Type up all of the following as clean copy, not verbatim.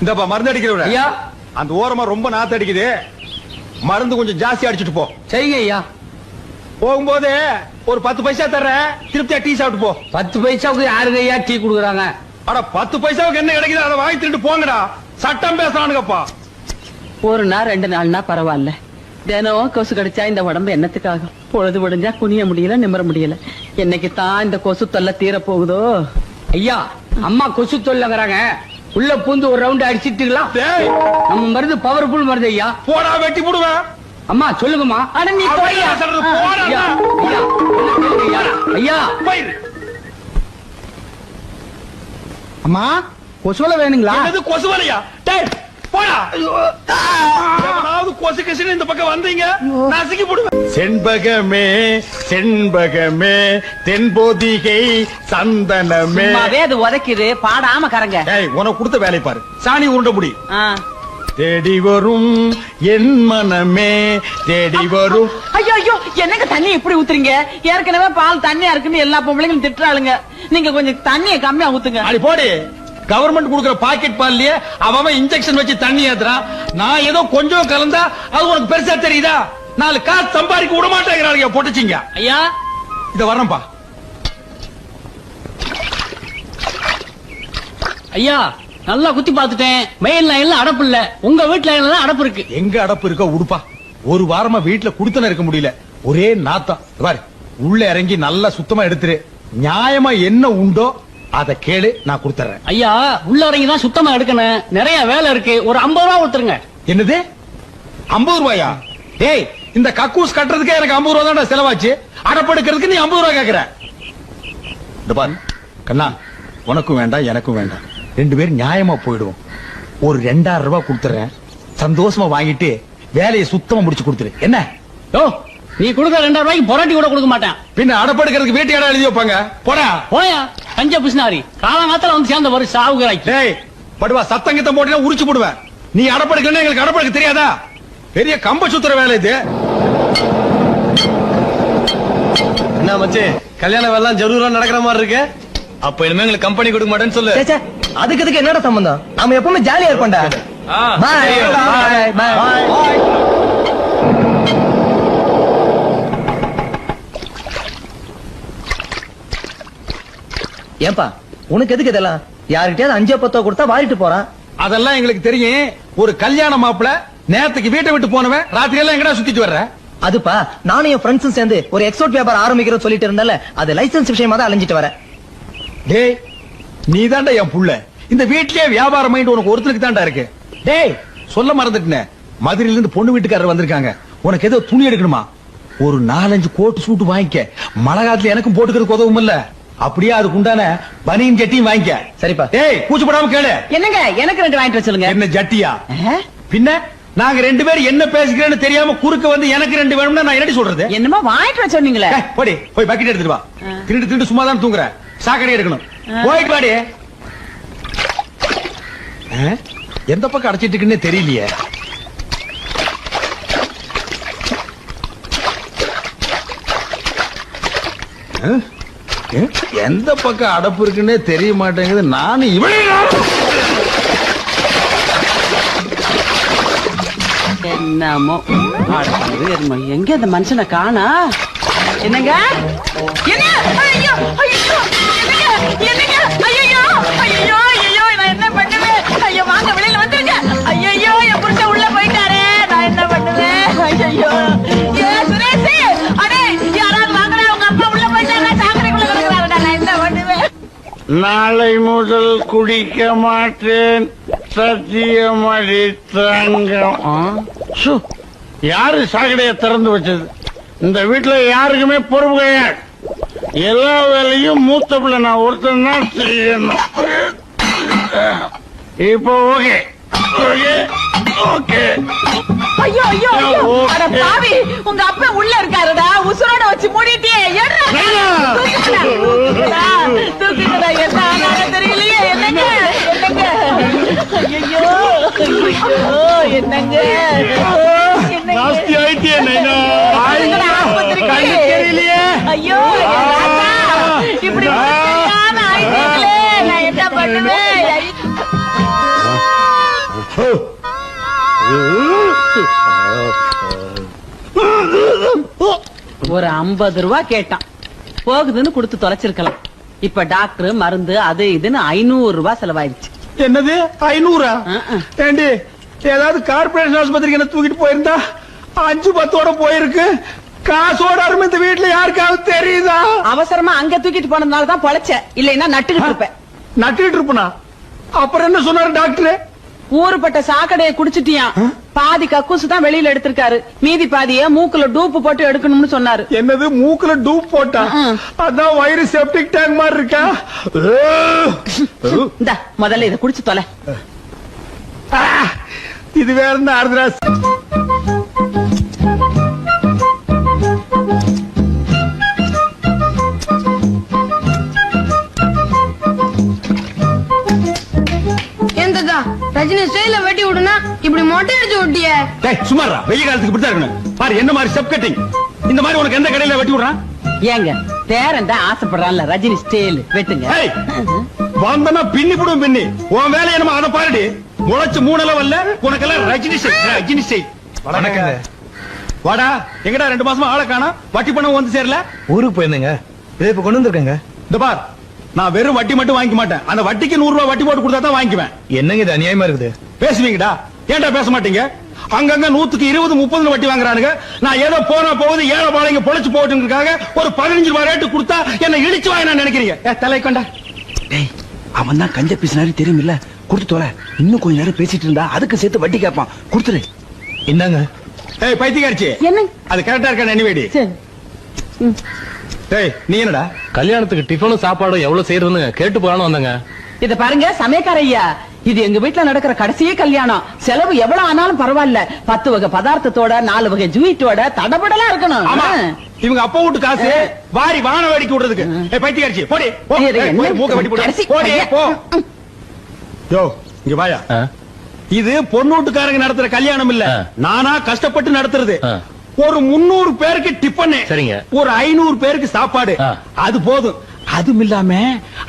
இந்தப்பா மருந்து அடிக்கிற ஐயா அந்த ஓரமா ரொம்ப நாத்து அடிக்குது, மருந்து கொஞ்சம் ஜாஸ்தி அடிச்சுட்டு போ. சரிங்க ஐயா. போகும்போது ஒரு 10 பைசா தர்றேன், திருப்தியா டீ சாப்பிட்டு போ. 10 பைசாவுக்கு யாருங்க ஐயா டீ குடுக்குறாங்க? அட 10 பைசாவுக்கு என்ன கிடைக்குது அதை வாங்கி திருட்டு போங்கடா. சட்டம் பேசுறானுங்கப்பா. ஒரு நாள் 2 நாள்னா பரவாயில்ல, தினம் கொசு கடிச்சா இந்த உடம்பு என்னத்துக்காகும்? பொழுது விடிஞ்சா குனிய முடியல, நிமிர முடியல. என்னைக்கு தான் இந்த கொசு தொல்லை தீர போகுதோ? ஐயா அம்மா கொசு தொல்லைங்கிறாங்க, உள்ள பூந்து ஒரு ரவுண்ட் அடிச்சிட்டுங்களா? டேய், நம்ம மருந்து பவர்ஃபுல் மருந்து ஐயா. போடா வெட்டி போடுவேன். அம்மா சொல்லுங்கம்மா. அட நீ போய்யா. போடா. ஐயா ஐயா என்ன சொல்லுங்க ஐயா? ஐயா போயிரு. அம்மா கொசுவலை வேணுங்களா? என்னது கொசு வலையா? டேய் போடா. எவனாவது கொசு கசின்னு இந்த பக்கம் வந்தீங்க நசுக்கி போடுவேன். செண்பகமே செண்பகமே தென்போதிகை சந்தனமே. சும்மாவே அது உதைக்குது, பாடாம கரங்க. டேய் உனக்கு கொடுத்த வேலை பாரு. சாணி உருண்ட முடி. ஆ. தேடி வரும் என் மனமே தேடி வரும். ஐயோ ஐயோ, என்னங்க தண்ணி இப்படி ஊத்துறீங்க? ஏற்கனவே பால் தண்ணியா இருக்குன்னு எல்லா பொம்பளைங்களும் திட்டுறாளுங்க. நீங்க கொஞ்சம் தண்ணியை கம்மியா ஊத்துங்க. அடி போடி. கவர்மெண்ட் கொடுக்கிற பாக்கெட் பால்லயே அவன் இன்ஜெக்ஷன் வச்சு தண்ணி ஏத்துறான். நான் ஏதோ கொஞ்சம் கலந்தா அது உனக்கு பெருசா தெரியுதா? 4 காசு சம்பாதிக்க விட மாட்டேங்கிறாங்க பொட்டச்சிங்க. ஐயா இத வரேன்பா. ஐயா நல்லா குத்தி பாத்துட்டேன், மெயின் லைன்ல அடப்பு இல்ல, உங்க வீட்டு லைன்ல அடப்பு இருக்கு. எங்க அடப்பு இருக்கோ உடுப்பா. ஒரு வாரமா வீட்டுல குடுத்தன இருக்க முடியல, ஒரே நாத்தம். பாரு உள்ள இறங்கி நல்லா சுத்தமா எடுத்துரு. நியாயமா என்ன உண்டோ அத கேளு, நான் கொடுத்துறேன். ஐயா உள்ள இறங்கி தான் சுத்தமா எடுக்கணும், நிறைய வேலை இருக்கு, ஒரு 50 ரூபா கொடுத்துருங்க. என்னது 50 ரூபாயா? டேய் இந்த கக்கூஸ் கட்டுறதுக்கே எனக்கு 50 ரூபா தான் செலவாச்சு, அடப்படுக்கிறதுக்கு நீ 50 ரூபா கேக்குற. இந்த பாரு கண்ணா, உனக்கும் வேண்டாம் எனக்கும் வேண்டாம், 2 பேரும் நியாயமா போயிடுவோம். ஒரு 2000 ரூபாய் கொடுத்துறேன், சந்தோஷமா வாங்கிட்டு வேலையை சுத்தமா முடிச்சு கொடுத்துரு. என்ன ஓ நீ கொடுக்க 2000 ரூபாய்க்கு பொராட்டி கூட கொடுக்க மாட்டேன். பின்ன அடப்படுக்கிறதுக்கு வீட்டு இடம் எழுதி வைப்பாங்க. போடா போயா கஞ்ச பிசினாரி, காலங்காலத்துல வந்து சேர்ந்த ஒரு சாவுகிறாய்க்கு. டேய் படுவா, சத்தங்கத்தம் போட்டீங்கன்னா உரிச்சு போடுவேன். நீ அடப்படுக்கலன்னா எங்களுக்கு அடப்படுக்க தெரியாதா? பெரிய கம்ப சுத்துற வேலை இது. என்ன மச்சி, கல்யாண வேலை ஜரூரா நடக்கிற மாதிரி இருக்கு. அப்ப இனிமே எங்களுக்கு கம்பெனி கொடுக்க மாட்டேன்னு சொல்லு. அதுக்கு என்னடா சம்பந்தம்? நாம எப்பவுமே ஜாலியா இருப்போம்டா. பாய் பாய் பாய். ஏன்பா உனக்கு எதுக்கு இதெல்லாம்? யாருக்கிட்டயாவது 5-10 கொடுத்தா வாரிட்டு போறான். அதெல்லாம் எங்களுக்கு தெரியும். ஒரு கல்யாண மாப்பிள நேரத்துக்கு வீட்டை விட்டு போனவன் ராத்திரி எல்லாம் எங்கடா சுத்திட்டு வர்ற? அதுப்பா நானும் என் ஃப்ரெண்ட்ஸும் சேர்ந்து ஒரு எக்ஸ்போர்ட் வியாபாரம் ஆரம்பிக்கிறோம் சொல்லிட்டு இருந்தால, அது லைசன்ஸ் விஷயமா தான் அலைஞ்சிட்டு வரேன். டேய் நீ தாண்டா என் புள்ள. இந்த வீட்லயே வியாபாரம் மைண்ட் உனக்கு ஒருத்தருக்கு தாண்டா இருக்கு. டேய் சொல்ல மறந்துட்டேன், மதுரையில இருந்து பொண்ணு வீட்டுக்காரர் வந்திருக்காங்க. உனக்கு ஏதோ துணி எடுக்கணுமா? ஒரு 4-5 கோட் சூட் வாங்கிக்க. மழை காலத்துல எனக்கும் போட்டுக்கிறதுக்கு உதவும் இல்ல. அப்படியே அதுக்கு உண்டான பனியன் ஜட்டியும் வாங்கிக்க. சரிப்பா. டேய் கூச்சப்படாம கேளு. என்னங்க எனக்கு 2 வாங்கிட்டு வர சொல்லுங்க. என்ன ஜட்டியா? பின்ன நாங்க 2 பேரும் என்ன பேசிக்கிறேன்னு தெரியாம குறுக்க வந்து எனக்கு 2 வேணும்னா நான் என்னடி சொல்றது? என்னமா வாங்கிட்டு வர சொன்னீங்களே. போடி போய் பக்கெட் எடுத்துட்டு வா. திருட்டு சும்மா தான் தூங்குற, சாக்கடை எடுக்கணும். போயிட்டு வாடி. எந்த பக்கம் அடைச்சிட்டு இருக்குன்னு தெரியலையே. எந்த பக்கம் அடப்பு இருக்குன்னே தெரிய மாட்டேங்குது. நானும் என்னமோ எங்க அந்த மனுஷனை காணா? என்னங்க என்ன? ஐயோ ஐயோ என்னங்க ஐயோ ஐயோ ஐயோ நான் என்ன பண்ணுவேன்? ஐயோ வாங்க வெளியில வந்துருங்க. ஐயோ என் புருஷன் உள்ள போயிட்டாரே, நான் என்ன பண்ணுவேன்? ஐயோ ஏ சுரேஷ், அடே யாராவது வாங்கடா, உங்க அப்பா உள்ள போயிட்டாரா, சாக்கடைக்குள்ள கிடக்குறாருடா, நான் என்ன பண்ணுவேன்? நாளை முதல் குடிக்க மாட்டேன், சத்தியமடி தங்கம். யாரு சாக்கடையை திறந்து வச்சது? இந்த வீட்டுல யாருக்குமே பொறுப்பு கிடையாது. எல்லா வேலையும் மூத்த பிள்ளை நான் ஒருத்தன் தான் செய்யணும். இப்போ ஓகே ஓகே ஓகே. ஐயோ ஐயோ ஐயோ, அட பாவி, உங்க அப்பா உள்ள இருக்காருடா, உசுரோட வச்சு மூடிட்டே. தூக்குங்கடா, என்ன ஆனாலும் தெரியலையே. என்னங்க என்னங்க? ஐயோ ஐயோ என்னங்க நாஸ்தி ஆயிட்டே நைனா. தெரியலையே. ஐயோ இப்படி நான் என்ன பண்ணுவேன்? ஒரு 50 ரூபாய் கேட்டான், போகுதுன்னு கொடுத்து தொலைச்சிருக்கலாம். இப்ப டாக்டர் மருந்து அது இதுன்னு 500 ரூபாய் செலவாயிடுச்சு. என்னது 500? ஏண்டி ஏதாவது கார்பரேஷன் ஆஸ்பத்திரிக்கு என்ன தூக்கிட்டு போயிருந்தா 5-10 போயிருக்கு. காசோட அருமை இந்த வீட்டுல யாருக்காவது தெரியுதா? அவசரமா அங்க தூக்கிட்டு போனதுனால தான் பொழைச்ச, இல்லைன்னா நட்டுக்கிட்டு இருப்பேன். நட்டுக்கிட்டு இருப்பனா? அப்புறம் என்ன சொன்னாரு டாக்டர்? ஊருப்பட்ட சாக்கடையை குடிச்சிட்டியான், பாதி கக்கூசு தான் வெளியில எடுத்திருக்காரு, மீதி பாதிய மூக்குல டூப்பு போட்டு எடுக்கணும்னு சொன்னாரு. என்னது மூக்குல டூப் போட்டா? அதான் வயிறு செப்டிக் டேங்க் மாதிரி இருக்கா? இந்தா முதல்ல இத குடிச்சு தொலை. இது வேற என்ன ஆறுதுராஸ்? ரஜினி ஸ்டைல வெட்டி விடுனா இப்படி மொட்டை அடிச்சு விட்டிய. சுமாரா, வெயில் காலத்துக்கு இப்படிதான் இருக்கணும். பாரு என்ன மாதிரி ஸ்டெப் கட்டிங். இந்த மாதிரி உனக்கு எந்த கடையில வெட்டி விடுறான்? ஏங்க பேரன் தான் ஆசைப்படுறான்ல, ரஜினி ஸ்டைல் வெட்டுங்க. வந்தனா பின்னி போடும் பின்னி. உன் வேலை என்னமா அதை பாருடி. முளைச்சு 3 லெவல்ல உனக்கெல்லாம் ரஜினி ஸ்டைல், ரஜினி ஸ்டைல். வணக்கங்க. வாடா, எங்கடா 2 மாசமா ஆளை காணோம்? வட்டி பணம் வந்து சேரல? ஊருக்கு போயிருந்தேங்க, இதை இப்ப கொண்டு வந்திருக்கேங்க. இந்த பார், நான் வெறும் வட்டி மட்டும் வாங்கிக்க மாட்டேன். அந்த வட்டிக்கு 100 ரூபாய் வட்டி போட்டு கொடுத்தா தான் வாங்கிக்குவேன். என்னங்க இது அநியாயமா இருக்குது? பேசுவீங்கடா, ஏன்டா பேச மாட்டீங்க? அங்கங்க 100க்கு 20-30 வட்டி வாங்குறானுங்க. நான் ஏதோ போனா போகுது ஏழை பாளைங்க பொழைச்சு போட்டுங்கிறதுக்காக ஒரு 15 ரூபாய் ரேட்டு கொடுத்தா என்ன இடிச்சு வாங்க நான் நினைக்கிறீங்க? தலை கொண்டா. அவன் தான் கஞ்ச பேசினாரு தெரியுமில்ல, கொடுத்து தோல. இன்னும் கொஞ்ச நேரம் பேசிட்டு இருந்தா அதுக்கு சேர்த்து வட்டி கேட்பான், கொடுத்துரு. என்னங்க? ஏய் பைத்தியக்காரச்சி, என்ன அது கரெக்டா இருக்கா? எனிவேடி நீ என்னடா கல்யாணத்துக்கு டிஃபனும் சாப்பாடும் எவ்வளவு செய்யறதுன்னு கேட்டு போறான்னு வந்தங்க. இத பாருங்க சமயக்கார ஐயா, இது எங்க வீட்டுல நடக்கிற கடைசியே கல்யாணம். செலவு எவ்வளவு ஆனாலும் பரவாயில்ல, 10 வகை பதார்த்தத்தோட 4 வகை ஜூயிட்டோட தடபடலா இருக்கணும். ஆமா, இவங்க அப்பா வீட்டு காசு வாரி வான வேடிக்கை விடுறதுக்கு. பைத்தியக்காரச்சி போடி, மூக்க வெட்டி போடு, போடி போ. யோ இங்க வாயா. இது பொண்ணு வீட்டுக்காரங்க நடத்துற கல்யாணம் இல்ல, நானா கஷ்டப்பட்டு நடத்துறது. ஒரு 300 பேருக்கு டிஃபன், சரிங்க, ஒரு 500 பேருக்கு சாப்பாடு, அது போதும். அதுவும் இல்லாம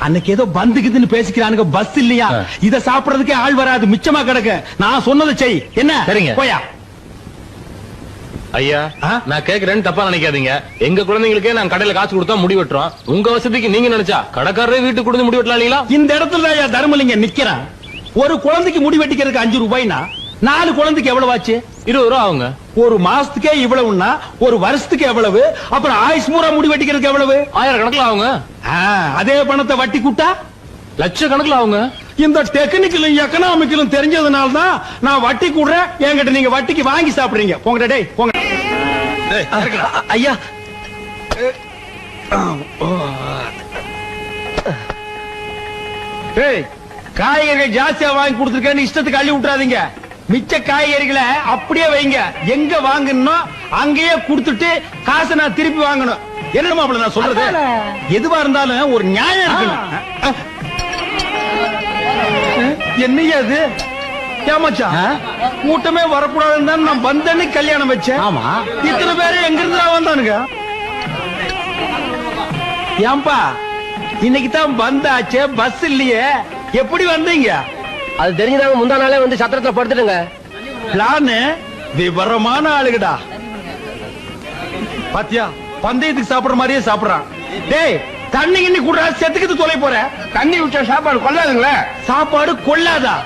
அன்னைக்கு ஏதோ பந்துக்குதுன்னு பேசிக்கிறானுங்க, பஸ் இல்லையா, இத சாப்பிடறதுக்கே ஆள் வராது, மிச்சமா கிடக்கு. நான் சொன்னதை செய். என்ன? சரிங்க போயா. ஐயா, நான் கேக்குறேன்னு தப்பா நினைக்காதீங்க. எங்க குழந்தைங்களுக்கே நான் கடையில காசு கொடுத்தா முடி வெட்டுறோம். உங்க வசதிக்கு நீங்க நினைச்சா கடைக்காரரே வீட்டுக்கு கொடுத்து முடி வெட்டலாம் இல்லீங்களா? இந்த இடத்துல ஐயா தர்மலிங்க நிக்கிறான். ஒரு குழந்தைக்கு முடி வெட்டிக்கிறதுக்கு 5 ரூபாய்னா 4 குழந்தைக்கு எவ்வளவு ஆச்சு? 20 ரூபா ஆகுங்க. ஒரு மாசத்துக்கே இவ்வளவுன்னா ஒரு வருஷத்துக்கு எவ்வளவு? அப்புறம் ஆயுஷ் பூரா முடி வெட்டிக்கிறதுக்கு எவ்வளவு? 1000 கணக்குல ஆகுங்க. அதே பணத்தை வட்டி கூட்டா லட்ச கணக்குல ஆகுங்க. இந்த டெக்னிக்கலும் எக்கனாமிக்கலும் தெரிஞ்சதுனால தான் நான் வட்டி கூடுறேன். என்கிட்ட நீங்க வட்டிக்கு வாங்கி சாப்பிடுறீங்க. போங்கடா டேய், போங்க. ஐயா, டேய், காய்கறிகள் ஜாஸ்தியா வாங்கி கொடுத்துருக்கேன்னு இஷ்டத்துக்கு அள்ளி விட்டுறாதீங்க. மிச்ச காய்கறிகளை அப்படியே வைங்க. எங்க வாங்கணும் அங்கேயே கொடுத்துட்டு காசை நான் திருப்பி வாங்கணும். என்ன மாப்பிள்ள நான் சொல்றது? எதுவா இருந்தாலும் ஒரு நியாயம் இருக்கணும். என்னையா அது? ஏமாச்சா கூட்டமே வரக்கூடாதுன்னு தான் நான் வந்தேன்னு கல்யாணம் வச்சேன். ஆமா, இத்தனை பேரு எங்க இருந்து வந்தானுங்க? ஏன்பா இன்னைக்கு தான் வந்தாச்சே, பஸ் இல்லையே, எப்படி வந்தீங்க? அது தெரிஞ்சுதாங்க முந்தா நாளே வந்து சத்திரத்துல படுத்துடுங்க. பிளானு விவரமான ஆளுகடா. பாத்தியா, பந்தயத்துக்கு சாப்பிடுற மாதிரியே சாப்பிடுறான். டேய், தண்ணி கிண்ணி கூட செத்துக்கிட்டு தொலை போற. தண்ணி விட்டா சாப்பாடு கொள்ளாதுங்களே. சாப்பாடு கொள்ளாதா?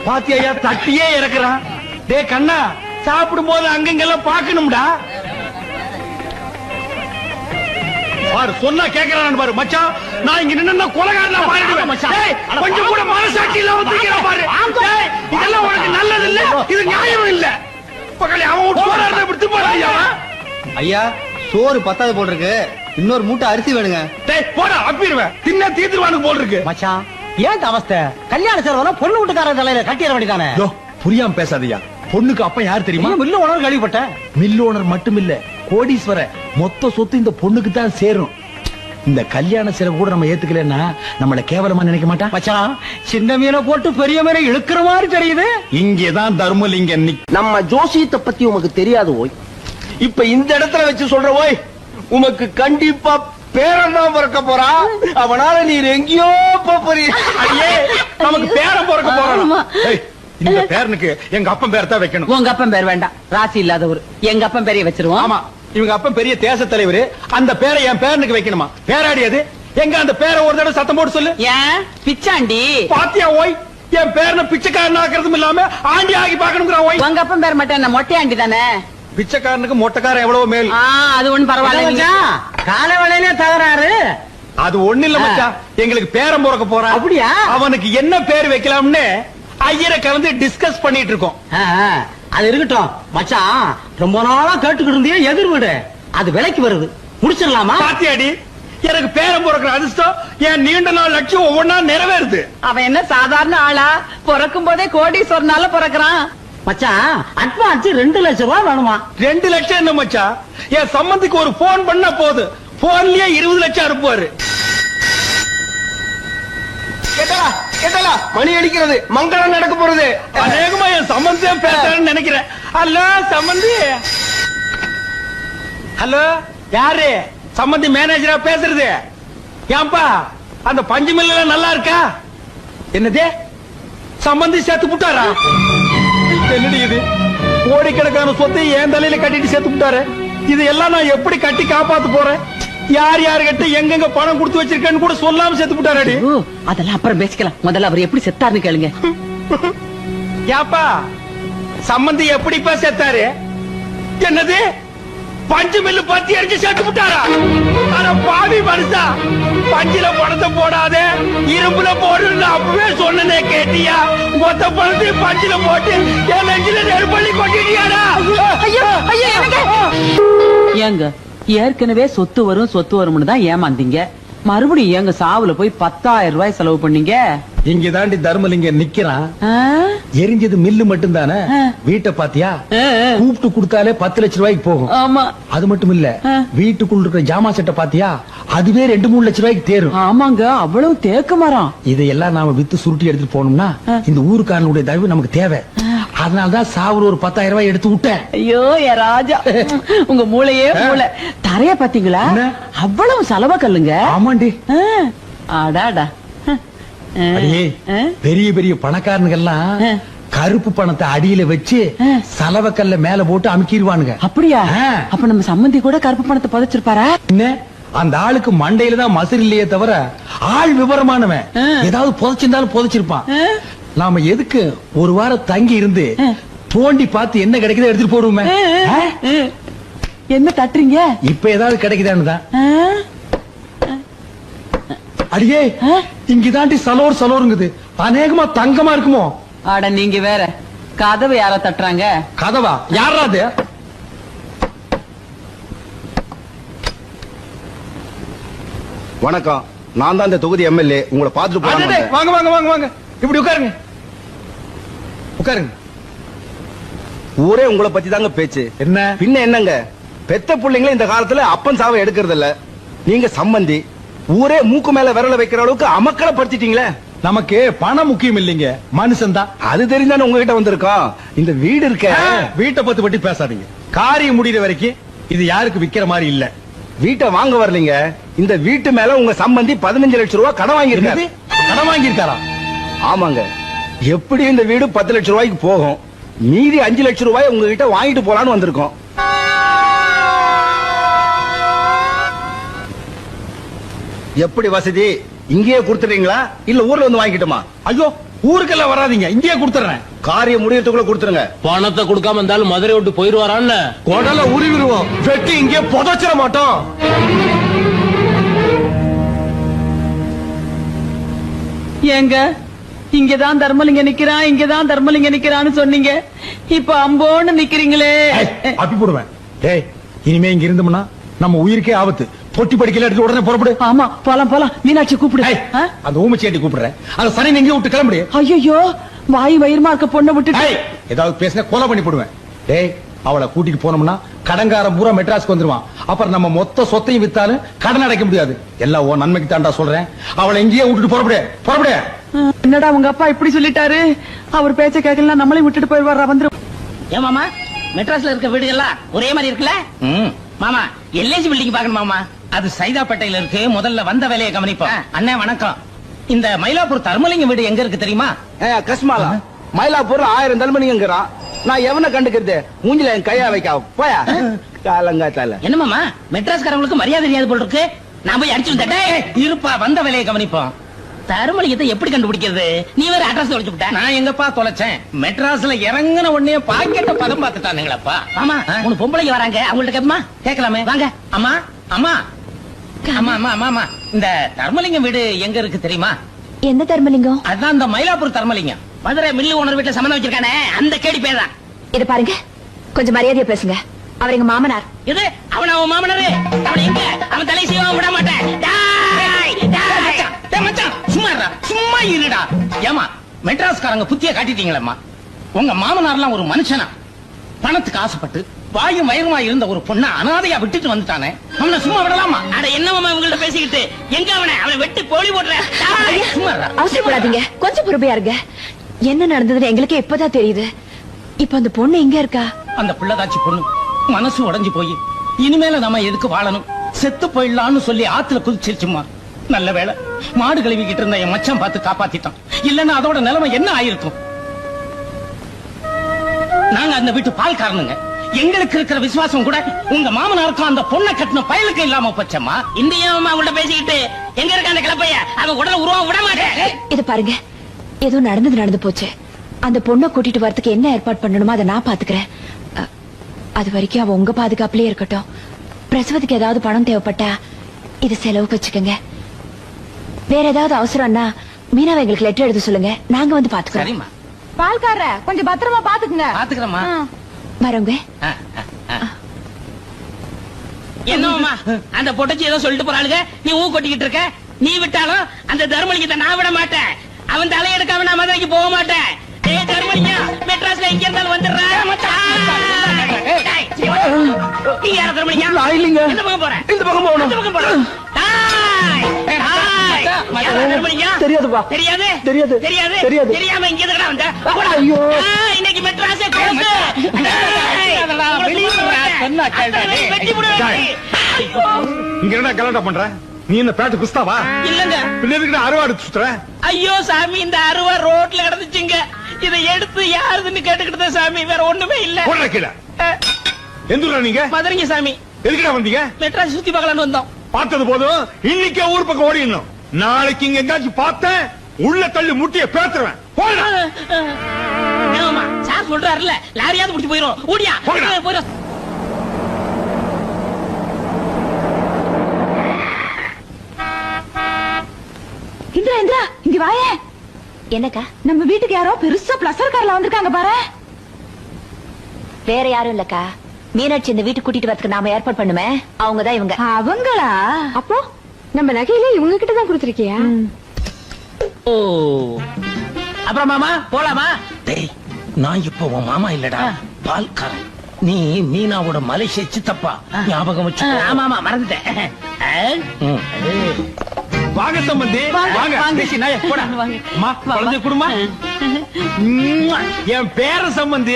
பாத்தியா, தட்டியே இறக்குறான். டேய் கண்ணா, சாப்பிடும் போது அங்கங்கெல்லாம் பாக்கணும்டா. பாரு, சொன்னா கேக்குறான் பாரு. மச்சான், நான் இங்க நின்னா கொலைகாரனா மாறிடுவேன் மச்சான். டேய், கொஞ்சம் கூட மனசாட்சி இல்லாம தூக்கிற பாரு. டேய், இதெல்லாம் உனக்கு நல்லது இல்ல, இது நியாயம் இல்ல. பக்கத்துல அவன் ஒரு போராடுறத விட்டு போறாயா? ஐயா, சோறு பத்தாது போல் இருக்கு, இன்னொரு மூட்டை அரிசி வேணுங்க. டேய் போடா, அப்பிடுவேன். தின்ன தீத்துருவானு போல் இருக்கு. மச்சான், ஏன் அவஸ்தை? கல்யாண செலவு பொண்ணு வீட்டுக்கார தலையில கட்டிட வேண்டியதானே? யோ, புரியாம பேசாதயா. பொண்ணுக்கு அப்ப யார் தெரியுமா? மில்லு ஓனர் கேள்விப்பட்டேன். மில் ஓனர் மட்டும் இல்ல, கோடீஸ்வர. மொத்த சொத்து இந்த பொண்ணுக்கு தான் சேரும். இந்த கல்யாண செலவு கூட நம்ம ஏத்துக்கலன்னா நம்மள கேவலமா நினைக்க மாட்டான். மச்சான், சின்ன மீனை போட்டு பெரிய மீனை இழுக்கிற மாதிரி தெரியுது. இங்கதான் தர்மலிங்கம். நம்ம ஜோசியத்தை பத்தி உமக்கு தெரியாது ஓய். இப்ப இந்த இடத்துல வச்சு சொல்ற ஓய், உமக்கு கண்டிப்பா பேரன் தான் பிறக்க போறா. அவனால நீர் எங்கேயோ போறீ. ஐயே, நமக்கு பேரன் பிறக்க போறான். இந்த பேரனுக்கு எங்க அப்பன் பேர் தான் வைக்கணும். உங்க அப்பன் பேர் வேண்டாம், ராசி இல்லாதவர். எங்க அப்பன் பேரைய வச்சிருவோம். ஆமா, இவங்க அப்பன் பெரிய தேச தலைவர், அந்த பேரை என் பேரனுக்கு வைக்கணுமா? பேராடி அது எங்க? அந்த பேரை ஒரு தடவை சத்தம் போட்டு சொல்லு. ஏன் பிச்சாண்டி? பாத்தியா ஓய், என் பேரனை பிச்சைக்காரன் ஆக்குறதும் இல்லாம ஆண்டி ஆகி பாக்கணுங்கிற ஓய். உங்க அப்பன் பேர் மட்டும் என்ன மொட்டையாண்டி தானே? பிச்சைக்காரனுக்கு மொட்டைக்காரன் எவ்வளவு மேல். அது ஒண்ணு பரவாயில்ல. கால வேலையிலே தகராறு. அது ஒண்ணு இல்ல மச்சான், எங்களுக்கு பேரன் பிறக்க போறான். அப்படியா? அவனுக்கு என்ன பேர் வைக்கலாம்னு ஐயரை கலந்து டிஸ்கஸ் பண்ணிட்டு இருக்கோம். அது இருக்கட்டும் மச்சான், ரொம்ப நாளா கேட்டுக்கிட்டு இருந்தே எதிர் வீடு அது விலைக்கு வருது, முடிச்சிடலாமா? பாத்தியாடி, எனக்கு பேரன் பிறக்கிற அதிர்ஷ்டம் என் நீண்ட நாள் லட்சியம் ஒவ்வொன்னா நிறைவேறுது. அவன் என்ன சாதாரண ஆளா? பிறக்கும் போதே கோடீஸ்வரனால பிறக்கிறான். மச்சான் அட்வான்ஸ் 2 லட்சம் ரூபாய் வேணுமா? 2 லட்சம் என்ன மச்சான், என் சம்பந்திக்கு ஒரு போன் பண்ணா போது, போன்லயே 20 லட்சம் அனுப்புவாரு. கேட்டலா மணி அடிக்கிறது, மங்களம் நடக்க போறது. அநேகமா என் சம்பந்தியம் பேசுறேன்னு நினைக்கிறேன். ஹலோ சம்பந்தி. ஹலோ, யாரு? சம்பந்தி மேனேஜரா பேசுறது? ஏன்பா அந்த பஞ்சு மில்ல நல்லா இருக்கா? என்னது, சம்பந்தி சேர்த்து புட்டாரா? என்னடி இது, கோடிக்கணக்கான சொத்தை என் தலையில கட்டிட்டு சேர்த்து புட்டாரு. இது எல்லாம் நான் எப்படி கட்டி காப்பாத்து போறேன்? யார் யாரு கிட்ட எங்கெங்க பணம் கொடுத்து வச்சிருக்கேன்னு கூட சொல்லாம சேர்த்து புட்டாரடி. அதெல்லாம் அப்புறம் பேசிக்கலாம், முதல்ல அவர் எப்படி செத்தாருன்னு கேளுங்க. ஏப்பா சம்பந்தி எப்படிப்பா செத்தாரு? என்னது, பஞ்சு மில்லு பத்தி அடிச்சு சேர்த்து விட்டாரா? ஆனா பாவி மனுஷா, பஞ்சில பணத்தை போடாதே இரும்புல போடுன்னு அப்பவே சொன்னனே, கேட்டியா? மொத்த பணத்தையும் பஞ்சில போட்டு என் நெஞ்சில நெருப்பள்ளி கொட்டிட்டியாடா? ஏங்க ஏற்கனவே சொத்து வரும் சொத்து வரும்னு தான் ஏமாந்தீங்க, மறுபடியும் ஏங்க சாவுல போய் 10,000 ரூபாய் செலவு பண்ணீங்க? இங்க தாண்டி தர்மலிங்கம் நிக்கிறான். எரிஞ்சது மில்லு மட்டும் தானே, வீட்டை பாத்தியா? கூப்பிட்டு கொடுத்தாலே 10 லட்சம் ரூபாய்க்கு போகும். ஆமா, அது மட்டும் இல்ல, வீட்டுக்குள்ள இருக்கிற ஜாமா செட்டை பாத்தியா? அதுவே 2-3 லட்சம் ரூபாய்க்கு தேரும். ஆமாங்க, அவ்வளவு தேக்க மரம். இதையெல்லாம் நாம வித்து சுருட்டி எடுத்துட்டு போனோம்னா இந்த ஊருக்காரனுடைய தயவு நமக்கு தேவை. அதனாலதான் சாவுல ஒரு 10,000 ரூபாய் எடுத்து விட்டேன். ஐயோ என் ராஜா, உங்க மூளையே மூளை. தரைய பாத்தீங்களா? அவ்வளவு செலவ கல்லுங்க. ஆமாண்டி. ஆடாடா. அடியே, பெரிய பெரிய பணக்காரனுங்கெல்லாம் கருப்பு பணத்தை அடியில வச்சு சலவக்கல்ல மேல போட்டு அமுக்கிடுவானுங்க. அப்படியா? அப்ப நம்ம சம்பந்தி கூட கருப்பு பணத்தை புதைச்சிருப்பாரா? என்ன, அந்த ஆளுக்கு மண்டையில தான் மசில் இல்லையே தவிர ஆள் விவரமானவன். ஏதாவது புதைச்சிருந்தாலும் புதைச்சிருப்பான். நாம எதுக்கு ஒரு வாரம் தங்கி இருந்து தோண்டி பார்த்து என்ன கிடைக்குதோ எடுத்துட்டு போடுவோமே. என்ன தட்டுறீங்க? இப்ப ஏதாவது கிடைக்குதான்னு தான். அடியே, இங்கதாண்டி சலோர் சலோருங்குது, அநேகமா தங்கமா இருக்குமோ? ஆட நீங்க வேற, கதவை யார தட்டுறாங்க? கதவா? யாரா அது? வணக்கம், நான் தான் இந்த தொகுதி எம்எல்ஏ. உங்களை பார்த்துட்டு போறேன். வாங்க வாங்க வாங்க வாங்க, இப்படி உட்காருங்க உட்காருங்க. ஊரே உங்களை பத்தி தாங்க பேச்சு. என்ன பின்ன என்னங்க, பெத்த பிள்ளைங்களே இந்த காலத்துல அப்பன் சாவை எடுக்கிறது இல்ல. நீங்க சம்பந்தி, ஊரே மூக்கு மேல விரல வைக்கிற அளவுக்கு அமக்களை படுத்திட்டீங்களே. நமக்கு பணம் முக்கியம் இல்லைங்க, மனுஷன் தான். அது தெரிஞ்சானே உங்ககிட்ட வந்திருக்கோம். இந்த வீடு இருக்க, வீட்டை பத்தி பேசாதீங்க. காரியம் முடிகிற வரைக்கும் இது யாருக்கு விக்கிற மாதிரி இல்ல. வீட்டை வாங்க வரலீங்க, இந்த வீட்டு மேல உங்க சம்பந்தி 15 லட்சம் ரூபாய் கடன் வாங்கியிருக்காரு. கடன் வாங்கியிருக்காரா? ஆமாங்க. எப்படி இந்த வீடு 10 லட்சம் ரூபாய்க்கு போகும், மீதி 5 லட்சம் ரூபாய் உங்ககிட்ட வாங்கிட்டு போலான்னு வந்திருக்கோம். எப்படி வசதி? இங்கேயே கொடுத்துறீங்களா இல்ல ஊர்ல வந்து வாங்கிட்டுமா? ஐயோ, ஊருக்கெல்லாம் வராதீங்க, இங்கேயே கொடுத்துறேன். காரியம் முடியறதுக்குள்ள கொடுத்துருங்க. பணத்தை கொடுக்காம இருந்தாலும் மதுரை விட்டு போயிருவாரான்னு குடல உருவிடுவோம், வெட்டி இங்கே புதைச்சிட மாட்டோம். ஏங்க, இங்கதான் தர்மலிங்க நிக்கிறான், இங்கதான் தர்மலிங்க நிக்கிறான்னு சொன்னீங்க, இப்ப அம்போன்னு நிக்கிறீங்களே. அப்படி போடுவேன். டேய், இனிமே இங்க இருந்தோம்னா நம்ம உயிருக்கே ஆபத்து. பொட்டி படிக்கல எடுத்து உடனே புறப்படு. ஆமா, போலாம் போலாம். மீனாட்சி கூப்பிடு. அந்த ஊமச்சேட்டி கூப்பிடுறேன். அந்த சனி எங்க விட்டு கிளம்புடு. ஐயோ, வாய் வயிறுமா இருக்க பொண்ணை விட்டுட்டு ஏதாவது பேசினா கொலை பண்ணி போடுவேன். டேய், அவளை கூட்டிட்டு போனோம்னா கடன்காரன் பூரா மெட்ராஸ்க்கு வந்துருவான். அப்புறம் நம்ம மொத்த சொத்தையும் வித்தாலும் கடன் அடைக்க முடியாது. எல்லாம் உன் நன்மைக்கு தாண்டா சொல்றேன். அவளை எங்கேயே விட்டுட்டு புறப்படு புறப்படு. என்னடா உங்க அப்பா இப்படி சொல்லிட்டாரு? அவர் பேச்ச கேட்கலாம், நம்மளையும் விட்டுட்டு போயிடுவாரா? வந்துரும். ஏன் மாமா, மெட்ராஸ்ல இருக்க வீடுகள்லாம் ஒரே மாதிரி இருக்குல்ல? மாமா, எல்ஐசி பில்டிங் பாக்கணும் மாமா. அது சைதாப்பேட்டையில இருக்கு. முதல்ல வந்த வேலையை கவனிப்போம். அண்ணே வணக்கம். இந்த மயிலாப்பூர் தர்மலிங்கம் வீடு எங்க இருக்கு தெரியுமா? கஸ்மாலா மயிலாப்பூர் 1000 தர்மலிங்கங்கிறான். நான் எவனை கண்டுக்கிறது? மூஞ்சில என் கையா வைக்க போயா காலங்காத்தால. என்ன மாமா மெட்ராஸ்காரங்களுக்கு மரியாதை தெரியாது போல இருக்கு. நான் போய் அடிச்சு வந்துட்டேன். இருப்பா, வந்த வேலையை கவனிப்போம். தருமலிங்கத்தை எப்படி கண்டுபிடிக்கிறது? நீ வேற அட்ரஸ் தொலைச்சு விட்ட. நான் எங்கப்பா தொலைச்சேன்? மெட்ராஸ்ல இறங்கின உடனே பாக்கெட்ட பதம் பார்த்துட்டானுங்களப்பா. ஆமா, 3 பொம்பளைங்க வராங்க. அவங்கள்ட்ட கேப்பமா? கேட்கலாமே, வாங்க. அம்மா அம்மா அம்மா அம்மா அம்மா அம்மா, இந்த தர்மலிங்கம் வீடு எங்க இருக்கு தெரியுமா? எந்த தர்மலிங்கம்? அதான் இந்த மயிலாப்பூர் தர்மலிங்கம். மதுரை மில்லு ஓனர் வீட்டுல சம்மந்தம் வச்சிருக்கானே, அந்த கேடி பேதான். இத பாருங்க, கொஞ்சம் மரியாதையா பேசுங்க. அவர் எங்க மாமனார். இது அவன் மாமனாரு. அவன் எங்க? அவன் தலை செய்வான் விட மாட்டேன். டேய், டேய், டேய் மச்சான், சும்மா இருடா, சும்மா இருடா. ஏமா மெட்ராஸ்காரங்க புத்திய காட்டிட்டீங்களம்மா. உங்க மாமனார்லாம் ஒரு மனுஷனா? பணத்துக்கு ஆசைப்பட்டு வாயும் வயருமா இருந்த ஒரு பொண்ண அனாதையா விட்டுட்டு வந்துட்டானே, அவனை சும்மா விடலாமா? அட என்னமாமா இவங்கள்ட்ட பேசிக்கிட்டு, எங்க அவனை வெட்டி போலி போடுற. சும்மா இருடா. அவசரப்படாதீங்க, கொஞ்சம் பொறுமையா இருங்க. என்ன நடந்ததுன்னு எங்களுக்கே இப்பதான் தெரியுது. இப்ப அந்த பொண்ணு எங்க இருக்கா? அந்த பிள்ளைதாச்சி பொண்ணு மனசு உடைஞ்சு போய் இனிமேல நம்ம எதுக்கு வாழணும், செத்து போயிடலாம்னு சொல்லி ஆத்துல குதிச்சிருச்சுமா. நல்ல வேளை மாடு கழுவிக்கிட்டு இருந்த என் மச்சான் பார்த்து காப்பாத்திட்டான். இல்லன்னா அதோட நிலைமை என்ன ஆயிருக்கும்? நாங்க அந்த வீட்டு பால் காரணங்க. எங்களுக்கு இருக்கிற விசுவாசம் கூட உங்க மாமனாருக்கும் அந்த பொண்ணை கட்டின பயலுக்கு இல்லாம போச்சம்மா. இந்த அவங்கள்ட்ட பேசிக்கிட்டு எங்க இருக்க அந்த கிளப்பைய அவன் உடனே உருவம் விட மாட்டேன். இது பாருங்க, ஏதோ நடந்து போச்சு. அந்த பொண்ணை கூட்டிட்டு வரதுக்கு என்ன ஏற்பாடு பண்ணணுமோ அதை நான் பாத்துக்கிறேன். அது வரைக்கும் அவ உங்க பாதுகாப்புலயே இருக்கட்டும். பிரசவத்துக்கு ஏதாவது பணம் தேவைப்பட்டா இது செலவுக்கு வச்சுக்கோங்க. வேற ஏதாவது அவசரம்னா மீனாவை எங்களுக்கு லெட்டர் எழுத சொல்லுங்க, நாங்க வந்து பாத்துக்கிறோம். சரிம்மா, பால்கார கொஞ்சம் பத்திரமா பாத்துக்குங்க. பாத்துக்கிறோம்மா. வரவங்க. என்னம்மா அந்த பொட்டச்சி ஏதோ சொல்லிட்டு போறாளுங்க, நீ ஊ கொட்டிக்கிட்டு இருக்க. நீ விட்டாலும் அந்த தர்மலிங்கத்தை நான் விட மாட்டேன். அவன் தலையெடுக்காம நான் மதுரைக்கு போக மாட்டேன். ஏய் தர்மலிங்கம், மெட்ராஸ்ல எங்க இருந்தாலும் வந்துடுறா. நீ யார தர்மலிங்கம்? நான் இல்லைங்க. இந்த பக்கம் போறேன். இந்த பக்கம் போகணும். இந்த பக்கம் போறேன். தெரியாதுப்பா. தெரியாது தெரியாது. தெரியாது தெரியாது. தெரியாம இங்க எதுக்குடா வந்த? ஐயோ, இன்னைக்கு மெட்ராஸே க்ளோஸ். வெட்டி விடுவேன். இங்க என்ன கலாட்டா பண்ற? நீ என்ன பேட்டு குஸ்தாவா? இல்லங்க. பிள்ளைக்கு அறுவாடு சுத்துற? ஐயோ சாமி, இந்த அருவா ரோட்ல கிடந்துச்சுங்க. இதை எடுத்து யாருதுன்னு கேட்டுக்கிட்டு சாமி, வேற ஒண்ணுமே இல்ல. போடுற கீழே. எந்த ஊரா நீங்க? மதுரைங்க சாமி. எதுக்குடா வந்தீங்க? மெட்ராஸ் சுத்தி பார்க்கலான்னு வந்தோம். பார்த்தது போதும், இன்னைக்கே ஊர் பக்கம் ஓடிடணும். நாளைக்கு இங்க எங்காச்சும் பார்த்தேன், உள்ள தள்ளி முட்டிய பேத்துருவேன். போடா. ஏமாமா சார் சொல்றாருல, லாரியாவது முடிச்சு போயிரும். ஓடியா போயிரும். இந்திரா இந்திரா, இங்க வாயே. என்னக்கா? நம்ம வீட்டுக்கு யாரோ பெருசா பிளஸர் கார்ல வந்திருக்காங்க பாரு. வேற யாரும் இல்லக்கா, மீனாட்சி இந்த வீட்டுக்கு கூட்டிட்டு வரதுக்கு நாம ஏற்பாடு பண்ணுமே, அவங்கதான் இவங்க. அவங்களா? அப்போ நம்ம நகையில இவங்க கிட்ட தான் கொடுத்திருக்கியா? ஓ, அப்புறம் மாமா போலாமா? டேய், நான் இப்போ உன் மாமா இல்லடா, பால்காரன். நீ மீனாவோட மலேசிய சித்தப்பா, ஞாபகம் வச்சு. ஆமா ஆமா, மறந்துட்டேன். வாங்க சம்பந்தி, வாங்க. தேசி நாயே, போடா. அம்மா, குழந்தை குடுமா. என் பேர சம்பந்தி.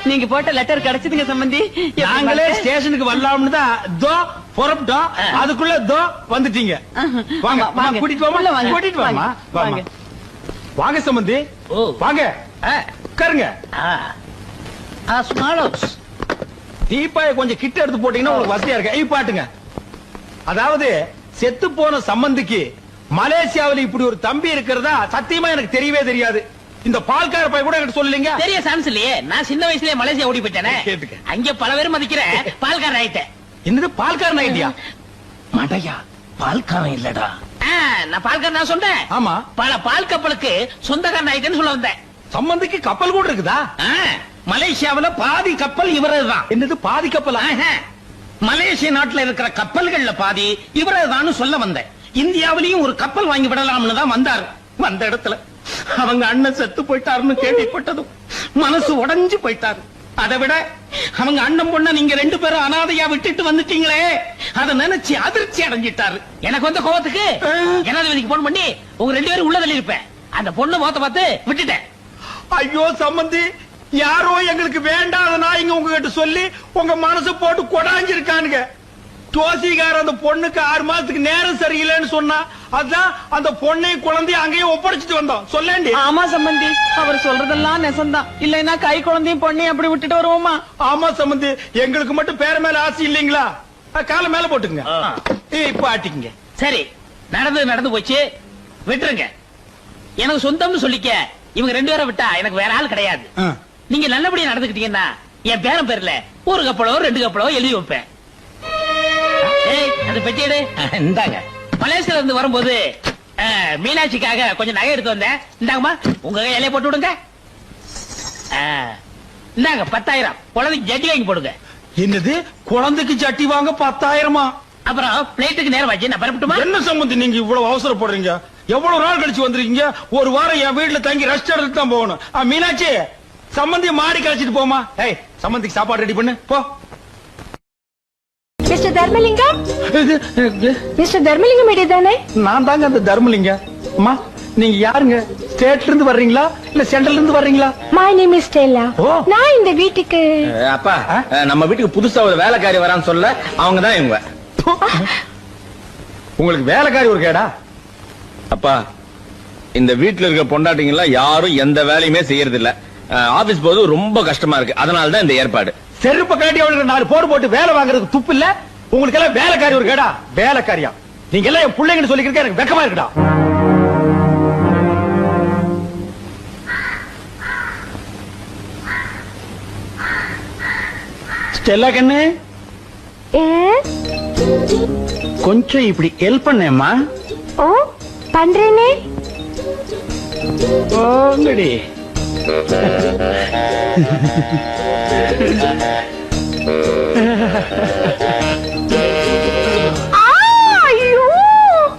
நீங்க போட்ட லெட்டர் கிடைச்சதுங்க சம்பந்தி. நாங்களே ஸ்டேஷனுக்கு வரலாம்னு தான் தோ புறப்பட்டோம். அதுக்குள்ள தோ வந்துட்டீங்க. வாங்க வாங்க, கூட்டிட்டு வாமா. கூட்டிட்டு வாமா. வாங்க வாங்க சம்பந்தி, வாங்க உட்காருங்க. டீப்பாய கொஞ்சம் கிட்ட எடுத்து போட்டீங்கன்னா உங்களுக்கு வசதியா இருக்கு. பாட்டுங்க. அதாவது செத்து போன சம்பந்திக்கு மலேசியாவில் இப்படி ஒரு தம்பி இருக்கிறதா சத்தியமா எனக்கு தெரியவே தெரியாது. இந்த பால்கார பையன் கூட எனக்கு சொல்லலீங்க. தெரிய சான்ஸ் இல்லையே. நான் சின்ன வயசுலயே மலேசியா ஓடி போயிட்டேனே. அங்க பல பேர் மதிக்கிற பால்காரன் ஆயிட்டேன். என்னது பால்காரன் ஆயிட்டியா? மடையா, பால்காரன் இல்லடா. நான் பால்காரன் நான் சொன்னேன். ஆமா, பல பால் கப்பலுக்கு சொந்தக்காரன் ஆயிட்டேன்னு சொல்ல வந்தேன். சம்பந்திக்கு கப்பல் கூட இருக்குதா? மலேசியாவுல பாதி கப்பல் இவரதுதான். என்னது பாதி கப்பலா? மலேசிய நாட்டுல இருக்கிற கப்பல்கள்ல பாதி இவரதுதான் சொல்ல வந்தேன். இந்தியாவிலையும் ஒரு கப்பல் வாங்கி விடலாம்னு தான் வந்தாரு. வந்த இடத்துல அவங்க அண்ணன் செத்து போயிட்டாருன்னு கேள்விப்பட்டதும் மனசு உடைஞ்சு போயிட்டாரு. அதை விட அவங்க அண்ணன் பொண்ண நீங்க 2 பேரும் அனாதையா விட்டுட்டு வந்துட்டீங்களே, அதை நினைச்சு அதிர்ச்சி அடைஞ்சிட்டாரு. எனக்கு வந்த கோவத்துக்கு ஜனாதிபதிக்கு போன் பண்ணி உங்க 2 பேரும் உள்ள தள்ளி இருப்பேன். அந்த பொண்ணு முகத்தை பார்த்து விட்டுட்டேன். ஐயோ சம்பந்தி, யாரோ எங்களுக்கு வேண்டாத நாய்ங்க உங்ககிட்ட சொல்லி உங்க மனசு போட்டு கொடாஞ்சிருக்கானுங்க. ஜோசிகார அந்த பொண்ணுக்கு 6 மாசத்துக்கு நேரம் சரியில்லைன்னு சொன்னா அதான் அந்த பொண்ணையும் குழந்தையும் அங்கேயே ஒப்படைச்சிட்டு வந்தோம். சொல்லேண்டி. ஆமா சம்பந்தி, அவர் சொல்றதெல்லாம் நெசந்தான். இல்லைன்னா கை குழந்தையும் பொண்ணையும் அப்படி விட்டுட்டு வருவோமா? ஆமா சம்பந்தி, எங்களுக்கு மட்டும் பேர மேல ஆசை இல்லீங்களா? கால மேல போட்டுங்க. இப்ப ஆட்டிக்குங்க. சரி, நடந்து போச்சு, விட்டுருங்க. எனக்கு சொந்தம்னு சொல்லிக்க இவங்க 2 பேரை விட்டா எனக்கு வேற ஆள் கிடையாது. நீங்க நல்லபடியா நடந்துக்கிட்டீங்கன்னா என் பேரன் பேர்ல 1 கப்பலோ 2 கப்பலோ எழுதி வைப்பேன். அந்த பெட்டியடு இந்தாங்க. மலேசியால இருந்து வரும்போது மீனாட்சிக்காக கொஞ்சம் நகை எடுத்து வந்தேன். இந்தாங்கம்மா, உங்க கையிலே போட்டு விடுங்க. இந்தாங்க 10,000. குழந்தைக்கு ஜட்டி வாங்கி போடுங்க. என்னது, குழந்தைக்கு ஜட்டி வாங்க 10,000? அப்புறம் பிளேட்டுக்கு நேரம் வச்சு நான் பரப்பட்டுமா? என்ன சம்பந்தி நீங்க இவ்வளவு அவசரப்படுறீங்க? எவ்வளவு நாள் கழிச்சு வந்திருக்கீங்க? 1 வாரம் என் வீட்டுல தங்கி ரெஸ்ட் எடுத்து தான் போகணும். மீனாட்சி, சம்பந்தி மாடி கழிச்சிட்டு போமா. சம்பந்திக்கு சாப்பாடு ரெடி பண்ணு போ. மிஸ்டர் தர்மலிங்கம், மிஸ்டர் தர்மலிங்கம் தானே? நான் தாங்க அந்த தர்மலிங்கம். அம்மா, நீங்க யாருங்க? ஸ்டேட்ல இருந்து வர்றீங்களா இல்ல சென்ட்ரல்ல இருந்து வர்றீங்களா? My name is Stella. நான் இந்த வீட்டுக்கு அப்பா, நம்ம வீட்டுக்கு புதுசா ஒரு வேலைக்காரி வரான்னு சொல்ல அவங்க தான் இவங்க. உங்களுக்கு வேலைக்காரி ஒரு கேடா? அப்பா, இந்த வீட்டுல இருக்க பொண்டாட்டிங்க எல்லாம் யாரும் எந்த வேலையுமே செய்யறது இல்ல. ஆபீஸ் போது ரொம்ப கஷ்டமா இருக்கு. அதனாலதான் இந்த ஏற்பாடு. செருப்ப காட்டி அவளுக்கு 4 போடு போட்டு வேலை வாங்குறதுக்கு துப்பு இல்ல? உங்களுக்கு எல்லாம் வேலைக்காரி ஒரு கேடா? வேலைக்காரியா? நீங்க எல்லாம் என் பிள்ளைங்கன்னு சொல்லிக்கிறதுக்கு எனக்கு வெக்கமா இருக்குடா. ஸ்டெல்லா கண்ணு, கொஞ்சம் இப்படி ஹெல்ப் பண்ணேம்மா. ஓ, பண்றேனே. ஓங்கடி.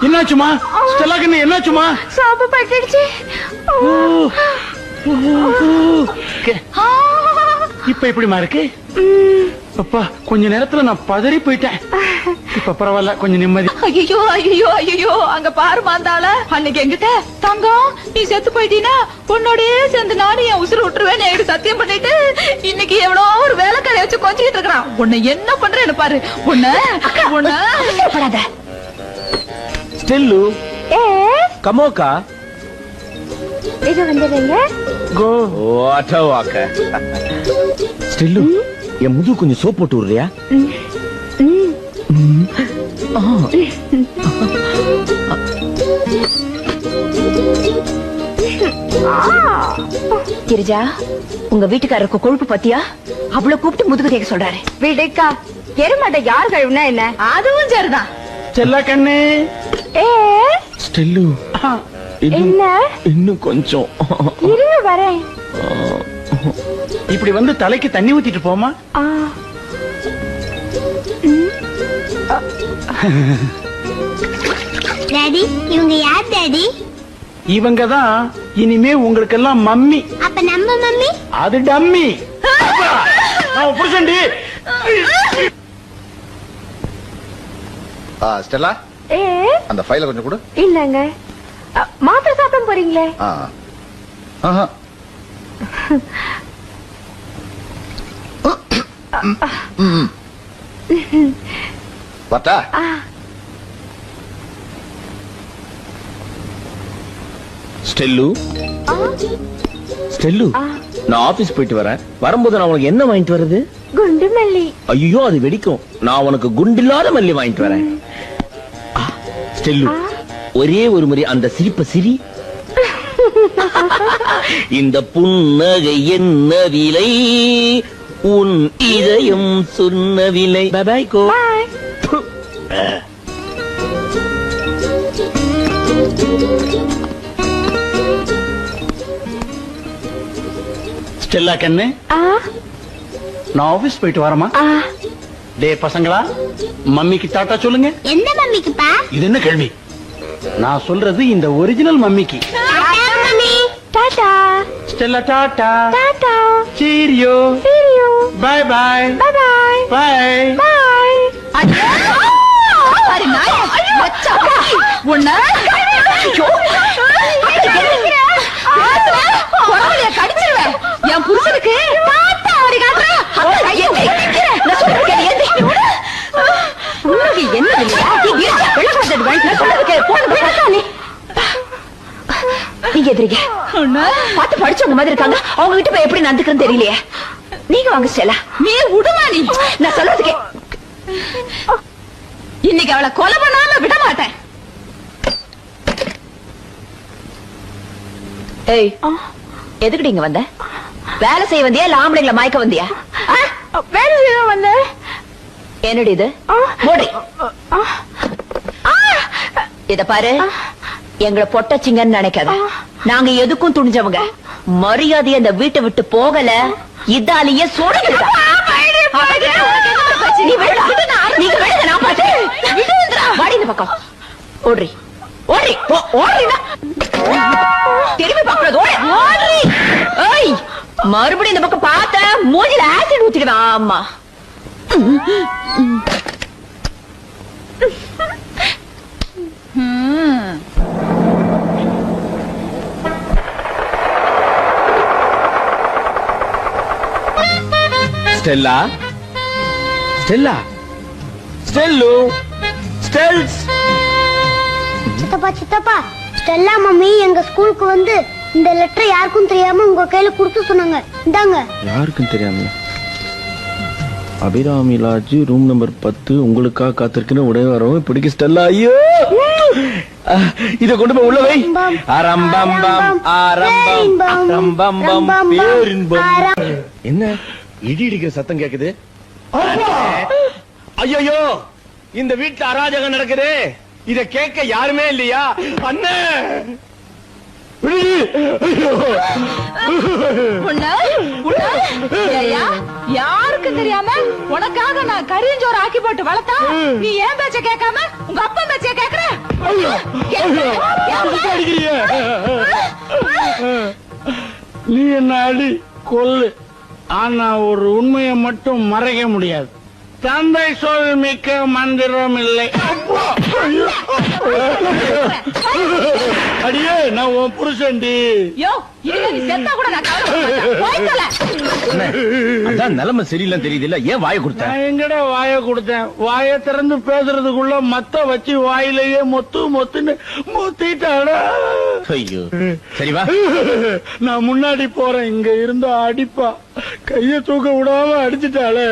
என்னாச்சுமா ஸ்டெல்லா கண்ணு, என்னாச்சுமா? சாப்பு பட்டுடுச்சு. இப்ப எப்படிமா இருக்கு? அப்பா, கொஞ்ச நேரத்துல நான் பதறி போயிட்டேன். இப்ப பரவாயில்ல, கொஞ்சம் நிம்மதி. ஐயோ ஐயோ ஐயோ, அங்க பாரு மாந்தாள. அன்னைக்கு எங்கிட்ட தங்கம் நீ செத்து போயிட்டீனா உன்னோடயே சேர்ந்து நானும் என் உசுறு விட்டுருவேன் என்கிட்ட சத்தியம் பண்ணிட்டு இன்னைக்கு எவ்வளோ ஒரு வேலைக்காரை வச்சு கொஞ்சிட்டு இருக்கிறான். உன்னை என்ன பண்றேன்னு பாரு. உன்ன ஸ்டெல்லு, கமோக்கா, இது வந்துடுங்க. கோ வாக்க. ஸ்டெல்லு, என் முது கொஞ்சம் சோப் போட்டு விடுறியா? கிரிஜா, உங்க வீட்டுக்காரருக்கு கொழுப்பு பத்தியா? அவ்வளவு கூப்பிட்டு முதுகு தேக்க சொல்றாரு. வீடுக்கா எருமாட்டை யார் கழுவுனா என்ன? அதுவும் சரிதான். ஸ்டெல்லா கண்ணு. ஸ்டெல்லு, என்ன? இன்னும் கொஞ்சம் இருங்க வரேன். இப்படி வந்து தலைக்கு தண்ணி ஊத்திட்டு போமா. டாடி, இவங்க யார் டாடி? இவங்க தான் இனிமே உங்களுக்கு எல்லாம் மம்மி. அப்ப நம்ம மம்மி? அது டம்மி. புருஷன்டி. ஸ்டெல்லா, அந்த ஃபைல கொஞ்சம் கொடு. இல்லங்க, மாத்திரை சாப்பிட போறீங்களே? பார்த்தா ஸ்டெல்லு, ஸ்டெல்லு, நான் ஆபீஸ் போயிட்டு வரேன். வரும்போது நான் உனக்கு என்ன வாங்கிட்டு வருது? குண்டு மல்லி. ஐயோ, அது வெடிக்கும். நான் உனக்கு குண்டில்லாத மல்லி வாங்கிட்டு வரேன். ஸ்டெல்லு, ஒரே ஒரு முறை அந்த சிரிப்ப சிரி. இந்த புன்னகை என்ன விலை, உன் இதயம் சொன்ன விலை. By go. ஸ்டெல்லா கண்ணு, நான் ஆபீஸ் போயிட்டு வரமா? டே பசங்களா, மம்மிக்கு டாட்டா சொல்லுங்க. எந்த மம்மிக்குப்பா? இது என்ன கேள்வி? நான் சொல்றது இந்த ஒரிஜினல் மம்மிக்கு. Tata Stella, tata. Tata. Cheerio. Cheerio. Bye bye. Bye bye. Bye bye. அरे நாய, மச்சா உன்ன கடிச்சிருவேன். என் புருஷனுக்கு டாட்டா ஒரு காட்டுற. நான் சொல்றேன். நீங்க எதிரிங்க பார்த்து படிச்சவங்க மாதிரி இருக்காங்க, அவங்க கிட்ட போய் எப்படி நடந்துக்கிறேன்னு தெரியலையே. நீங்க வாங்க ஸ்டெல்லா. நீ விடுமா நீ? நான் சொல்றதுக்கே இன்னைக்கு அவளை கொலை பண்ணாம விட மாட்டேன். ஏய், எதுக்குடி இங்க வந்த? வேலை செய்ய வந்தியா இல்ல ஆம்பளைங்களை மயக்க வந்தியா? வேலை செய்ய வந்த. என்னடி இது? மூடி. இத பாரு, எங்களை பொட்டச்சிங்கன்னு நினைக்காத. நாங்க எதுக்கும் துணிஞ்சவங்க. மரியாதையை அந்த வீட்டை விட்டு போகல, இதாலேயே சொல்லுங்க. பக்கம் ஓடுறி ஓடுறி ஓடுறீங்க. திரும்பி பாக்குறது ஓடுறி. மறுபடியும் இந்த பக்கம் பார்த்த மூஞ்சில ஆசிட் ஊத்திடுவேன். ஆமா, ஸ்டெல்லா, ஸ்டெல்லா, ஸ்டெல்லு, ஸ்டெல்ஸ். சித்தப்பா ஸ்டெல்லா மம்மி எங்க ஸ்கூலுக்கு வந்து இந்த லெட்டர் யாருக்கும் தெரியாம உங்க கையில கொடுத்து சொன்னாங்க. இந்தாங்க. யாருக்கும் தெரியாம? அபிராமி லாட்ஜ் ரூம் நம்பர் 10 உங்களுக்காக காத்திருக்குன்னு உடனே வரோம். பிடிக்க ஸ்டெல்லா. ஐயோ, இத கொண்டு போய் உள்ள வை. ஆரம்பம்பம் ஆரம்பம் பேரின்பம். என்ன இடி இடிக்கிற சத்தம் கேக்குது? ஐயோ, இந்த வீட்டுல அராஜகம் நடக்குது. இத கேட்க யாருமே இல்லையா? அண்ணே, யாருக்கு தெரியாம உனக்காக நான் கரியஞ்சோறு ஆக்கி போட்டு வளர்த்தா நீ ஏன் பேச்ச கேட்காம உங்க அப்பா பேச்ச கேக்குற? நீ என்ன அடி கொல்லு, ஆனா ஒரு உண்மையை மட்டும் மறைக்க முடியாது. தந்தை சொல் மிக்க மந்திரம் இல்லை. அடியே, நான் உன் புருஷன்டி. அதான் நிலைமை சரியில்லைன்னு தெரியுது இல்ல, ஏன் வாயை கொடுத்த? நான் எங்கடா வாயை கொடுத்தேன்? வாயை திறந்து பேசுறதுக்குள்ள மத்த வச்சு வாயிலேயே மொத்து மொத்துன்னு மொத்திட்டாடா. ஐயோ, சரி வா. நான் முன்னாடி போறேன். இங்க இருந்தா அடிப்பா, கைய தூக்க விடாம அடிச்சுட்டாளே.